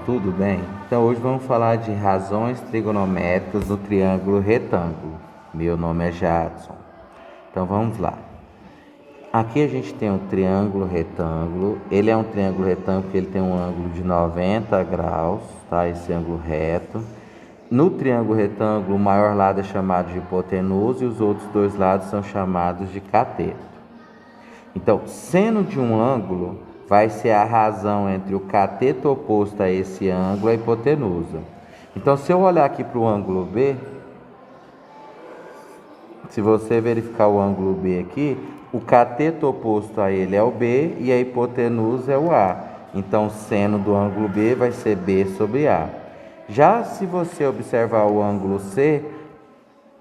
tudo bem? Então hoje vamos falar de razões trigonométricas no triângulo retângulo. Meu nome é Jadson. Então vamos lá. Aqui a gente tem um triângulo retângulo. Ele é um triângulo retângulo porque ele tem um ângulo de 90 graus, tá? Esse ângulo reto. No triângulo retângulo, o maior lado é chamado de hipotenusa e os outros dois lados são chamados de cateto. Então, seno de um ângulo vai ser a razão entre o cateto oposto a esse ângulo e a hipotenusa. Então, se eu olhar aqui para o ângulo B, se você verificar o ângulo B aqui, o cateto oposto a ele é o B e a hipotenusa é o A. Então, seno do ângulo B vai ser B sobre A. Já se você observar o ângulo C,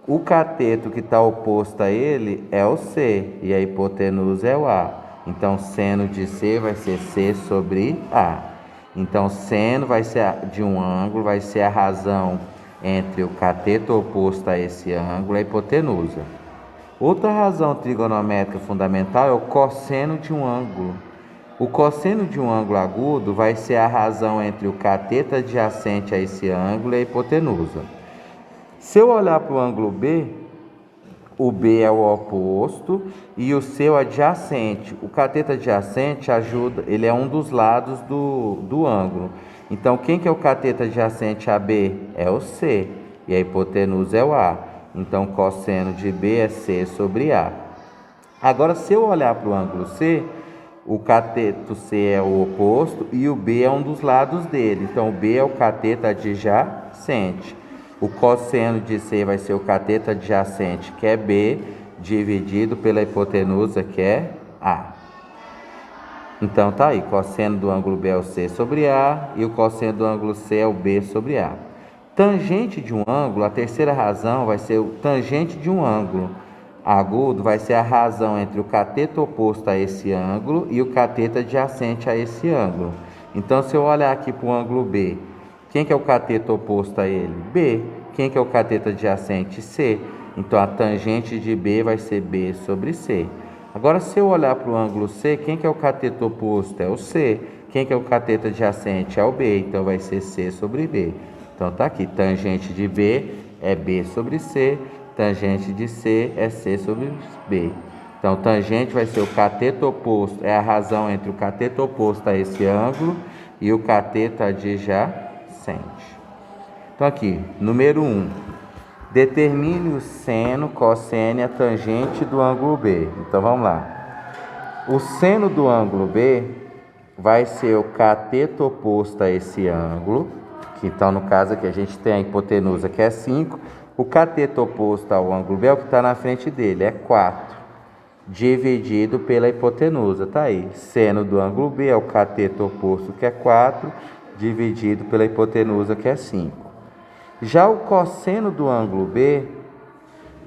o cateto que está oposto a ele é o C e a hipotenusa é o A. Então, seno de C vai ser C sobre A. Então, seno vai ser de um ângulo, vai ser a razão entre o cateto oposto a esse ângulo e a hipotenusa. Outra razão trigonométrica fundamental é o cosseno de um ângulo. O cosseno de um ângulo agudo vai ser a razão entre o cateto adjacente a esse ângulo e a hipotenusa. Se eu olhar para o ângulo B, o B é o oposto e o C é o adjacente. O cateto adjacente ajuda, ele é um dos lados do ângulo. Então, quem que é o cateto adjacente a B? É o C e a hipotenusa é o A. Então, cosseno de B é C sobre A. Agora, se eu olhar para o ângulo C, o cateto C é o oposto e o B é um dos lados dele. Então, o B é o cateto adjacente. O cosseno de C vai ser o cateto adjacente, que é B, dividido pela hipotenusa, que é A. Então, tá aí, cosseno do ângulo B é o C sobre A e o cosseno do ângulo C é o B sobre A. Tangente de um ângulo, a terceira razão vai ser o tangente de um ângulo agudo, vai ser a razão entre o cateto oposto a esse ângulo e o cateto adjacente a esse ângulo. Então, se eu olhar aqui para o ângulo B, quem que é o cateto oposto a ele? B. Quem que é o cateto adjacente? C. Então, a tangente de B vai ser B sobre C. Agora, se eu olhar para o ângulo C, quem que é o cateto oposto? É o C. Quem que é o cateto adjacente? É o B. Então, vai ser C sobre B. Então, tá aqui. Tangente de B é B sobre C. Tangente de C é C sobre B. Então, tangente vai ser o cateto oposto. É a razão entre o cateto oposto a esse ângulo e o cateto adjacente. Então aqui, número 1. Determine o seno, cosseno e a tangente do ângulo B. Então vamos lá. O seno do ângulo B vai ser o cateto oposto a esse ângulo, que então no caso aqui a gente tem a hipotenusa que é 5. O cateto oposto ao ângulo B é o que está na frente dele, é 4, dividido pela hipotenusa. Tá aí, seno do ângulo B é o cateto oposto que é 4, dividido pela hipotenusa, que é 5. Já o cosseno do ângulo B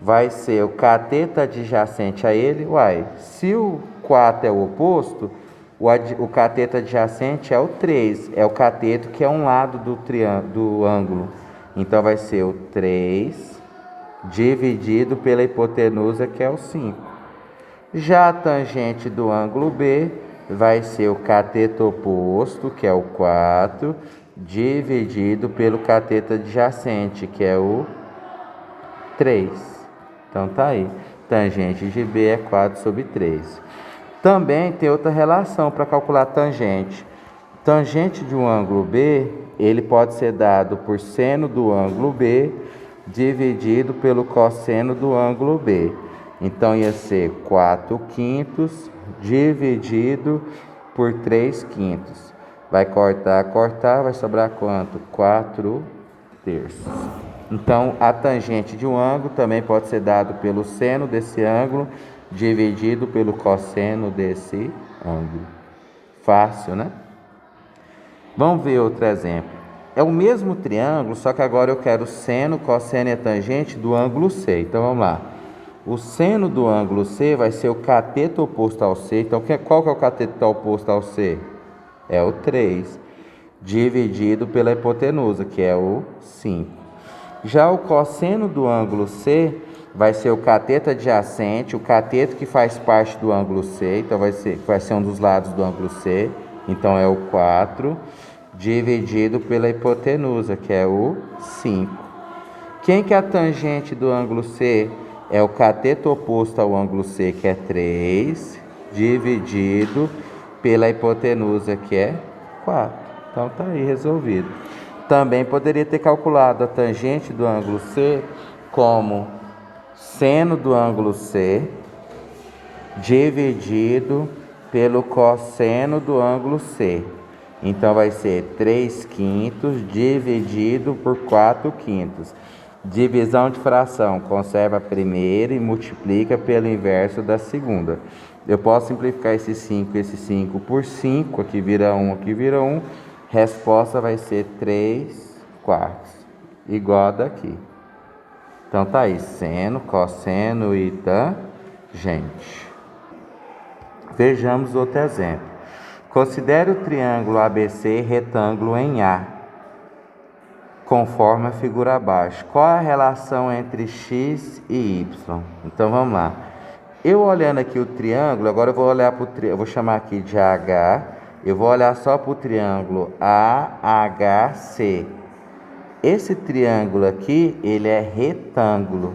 vai ser o cateto adjacente a ele. Se o 4 é o oposto, o cateto adjacente é o 3. É o cateto que é um lado do ângulo. Então, vai ser o 3 dividido pela hipotenusa, que é o 5. Já a tangente do ângulo B vai ser o cateto oposto, que é o 4, dividido pelo cateto adjacente, que é o 3. Então, tá aí. Tangente de B é 4 sobre 3. Também tem outra relação para calcular tangente. Tangente de um ângulo B, ele pode ser dado por seno do ângulo B, dividido pelo cosseno do ângulo B. Então, ia ser 4 quintos dividido por 3 quintos. Vai cortar, vai sobrar quanto? 4 terços. Então, a tangente de um ângulo também pode ser dado pelo seno desse ângulo, dividido pelo cosseno desse ângulo. Fácil, né? Vamos ver outro exemplo. É o mesmo triângulo, só que agora eu quero seno, cosseno e a tangente do ângulo C. Então, vamos lá. O seno do ângulo C vai ser o cateto oposto ao C. Então, qual que é o cateto oposto ao C? É o 3, dividido pela hipotenusa, que é o 5. Já o cosseno do ângulo C vai ser o cateto adjacente, o cateto que faz parte do ângulo C. Então, vai ser um dos lados do ângulo C. Então, é o 4, dividido pela hipotenusa, que é o 5. Quem que é a tangente do ângulo C? É o cateto oposto ao ângulo C, que é 3, dividido pela hipotenusa, que é 4. Então tá aí resolvido. Também poderia ter calculado a tangente do ângulo C como seno do ângulo C dividido pelo cosseno do ângulo C. Então vai ser 3/5 dividido por 4/5. Divisão de fração, conserva a primeira e multiplica pelo inverso da segunda. Eu posso simplificar esse 5 por 5, aqui vira 1, aqui vira 1. Resposta vai ser 3/4, igual a daqui. Então tá aí, seno, cosseno e tangente. Vejamos outro exemplo. Considere o triângulo ABC retângulo em A, conforme a figura abaixo. Qual a relação entre x e y? Então vamos lá. Eu olhando aqui o triângulo, agora eu vou olhar para o triângulo, eu vou chamar aqui de H, eu vou olhar só para o triângulo AHC. Esse triângulo aqui, ele é retângulo.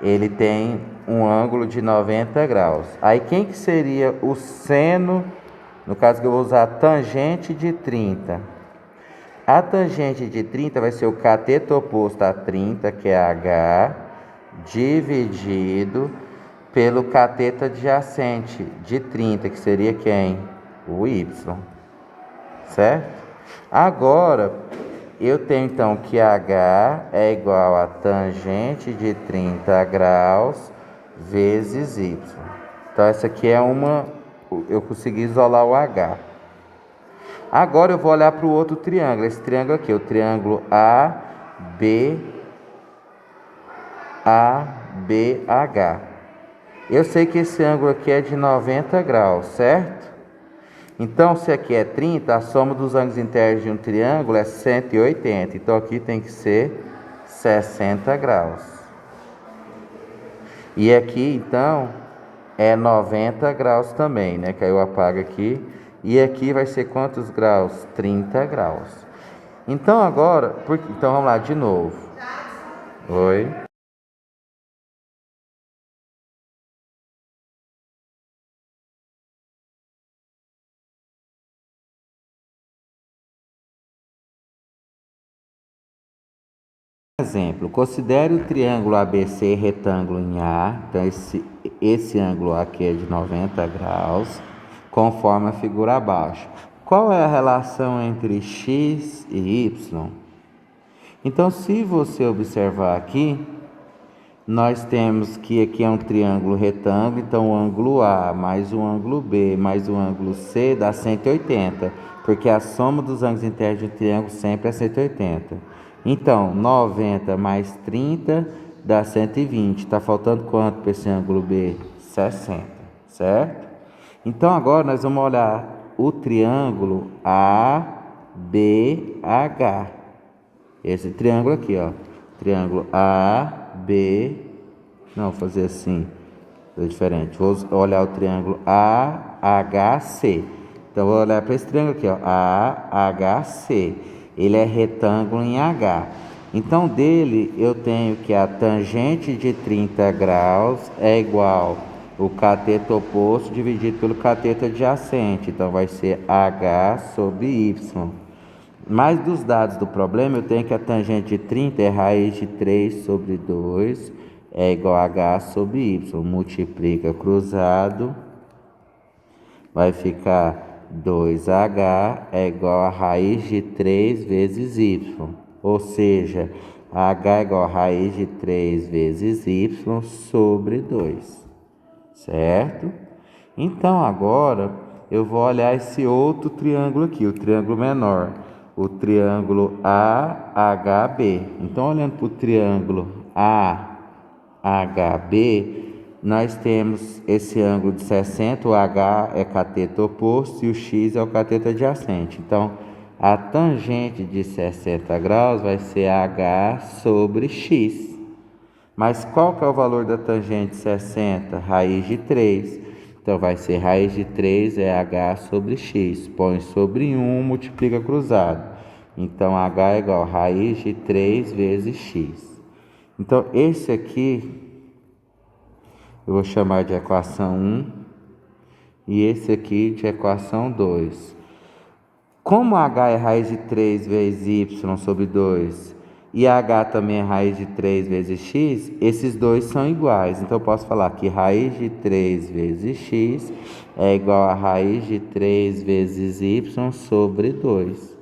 Ele tem um ângulo de 90 graus. Aí quem que seria o seno, no caso que eu vou usar a tangente de 30? A tangente de 30 vai ser o cateto oposto a 30, que é H, dividido pelo cateto adjacente de 30, que seria quem? O Y. Certo? Agora, eu tenho então que H é igual a tangente de 30 graus vezes Y. Então, essa aqui é eu consegui isolar o H. Agora eu vou olhar para o outro triângulo, esse triângulo aqui, o triângulo ABH. Eu sei que esse ângulo aqui é de 90 graus, certo? Então, se aqui é 30, a soma dos ângulos internos de um triângulo é 180. Então, aqui tem que ser 60 graus. E aqui, então, é 90 graus também, né? Que aí eu apago aqui. E aqui vai ser quantos graus? 30 graus. Então, agora... Então, vamos lá de novo. Oi? Exemplo, considere o triângulo ABC retângulo em A. Então, esse ângulo aqui é de 90 graus, conforme a figura abaixo. Qual é a relação entre x e y? Então, se você observar aqui, nós temos que aqui é um triângulo retângulo, então o ângulo A mais o ângulo B mais o ângulo C dá 180, porque a soma dos ângulos internos de um triângulo sempre é 180. Então, 90 mais 30 dá 120. Está faltando quanto para esse ângulo B? 60, certo? Então, agora nós vamos olhar o triângulo ABH. Esse triângulo aqui, ó. Triângulo AB. Não, vou fazer assim. É diferente. Vou olhar o triângulo AHC. Então, vou olhar para esse triângulo aqui, ó. AHC. Ele é retângulo em H. Então, dele, eu tenho que a tangente de 30 graus é igual o cateto oposto dividido pelo cateto adjacente. Então, vai ser H sobre Y. Mais dos dados do problema, eu tenho que a tangente de 30 é raiz de 3 sobre 2 é igual a H sobre Y. Multiplica cruzado, vai ficar 2H é igual a raiz de 3 vezes Y. Ou seja, H é igual a raiz de 3 vezes Y sobre 2. Certo? Então, agora, eu vou olhar esse outro triângulo aqui, o triângulo menor. O triângulo AHB. Então, olhando para o triângulo AHB, nós temos esse ângulo de 60, o H é cateto oposto e o X é o cateto adjacente. Então, a tangente de 60 graus vai ser H sobre X. Mas qual que é o valor da tangente de 60? Raiz de 3. Então vai ser raiz de 3 é h sobre x. Põe sobre 1, multiplica cruzado. Então h é igual a raiz de 3 vezes x. Então esse aqui eu vou chamar de equação 1 e esse aqui de equação 2. Como h é raiz de 3 vezes y sobre 2 e h também é raiz de 3 vezes x, esses dois são iguais. Então eu posso falar que raiz de 3 vezes x é igual a raiz de 3 vezes y sobre 2.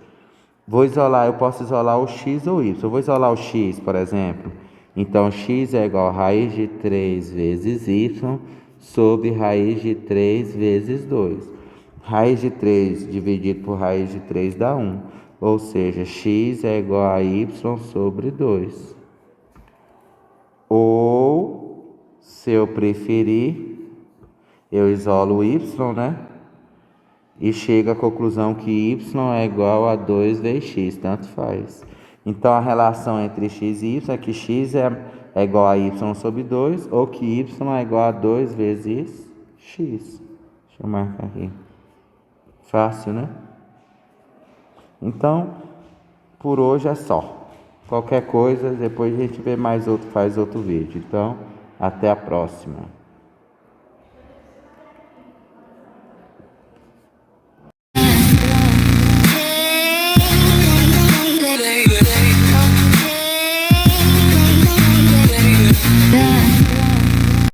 Eu posso isolar o x ou y. Eu vou isolar o x, por exemplo. Então x é igual a raiz de 3 vezes y sobre raiz de 3 vezes 2. Raiz de 3 dividido por raiz de 3 dá 1. Ou seja, x é igual a y sobre 2. Ou, se eu preferir, eu isolo o y, né? E chego à conclusão que y é igual a 2 vezes x, tanto faz. Então, a relação entre x e y é que x é igual a y sobre 2, ou que y é igual a 2 vezes x. Deixa eu marcar aqui. Fácil, né? Então, por hoje é só. Qualquer coisa, depois a gente vê mais outro, faz outro vídeo. Então, até a próxima.